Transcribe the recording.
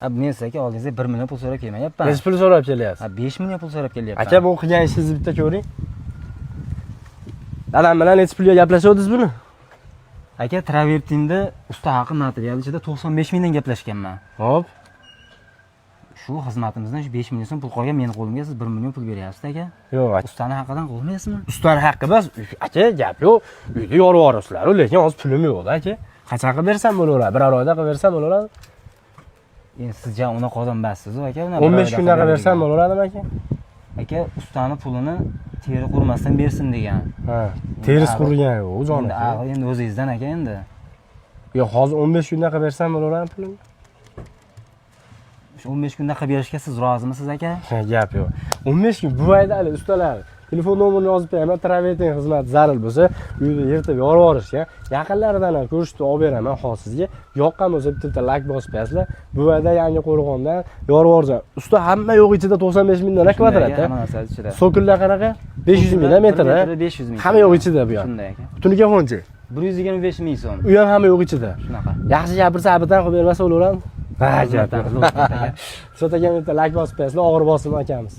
Men sizga oldingizda 1 million pul so'rab kelmayapman. Necha pul so'rab kelyapsiz? 5 million pul so'rab kelyapman. Aka, bu qilgan ishingizni bitta ko'ring. Dadam bilan necha pulga gaplashayotdingiz buni? Aka, travertinda usta haqi material ichida 95 mingdan gaplashganman. Hop. Shu xizmatimizdan shu 5 million so'm pul qolgan meni qo'limga siz 1 million pul beryapsiz aka. Yo'q, aka. Ustani haqidan qolmaysizmi? Ustani haqqi emas. Aka, gap yo'q. Uyda yorvoribsizlar, lekin hozir pulim yo'q-da, aka. Qancha qilib bersam bo'laveradi? Bir oyda qilib bersam bo'laveradi? Endi siz jam unaqa odam emassiz, aka. 15 kunda qilib bersam bo'laveradimi, aka? Aka, ustani pulini teri qurmasdan bersin degan. Ha, terisi qurgan yo'q, jon aka. Endi o'zingizdan aka endi. Yo'q, hozir 15 kunda qilib bersam bo'laveradimi pulimni? Shu 15 kunda qilib berishga siz rozimisiz aka? Ha, gap yo'q. 15 kun bu ayda hali ustalar telefon nomerini yozib beraman, travertin xizmati zarur bo'lsa, uyda yirtib yorvorishga, yaqinlaridan ham ko'rishni olib beraman hozirga. Yoqqan bo'lsa bitta like bosib qo'yasizlar. Bu ayda yangi qo'rg'ondan yorvorsa, usta hamma yo'q ichida 95 mingdan kvadrat. Hamma narsa ichida. Sokullar qanaqa? 500 mingdan metr. 500 ming. Hamma yo'q ichida bu yoq. Shunday aka. Butuniga qancha? 125 ming so'm. U ham hamma yo'q ichida. Shunaqa. Yaxshi gapirsa, abidan qilib bermasa bo'laveradi. Ha, gap. Xizmatdan So'taga bitta like bosib qo'yasizlar, og'ir bosim akamiz.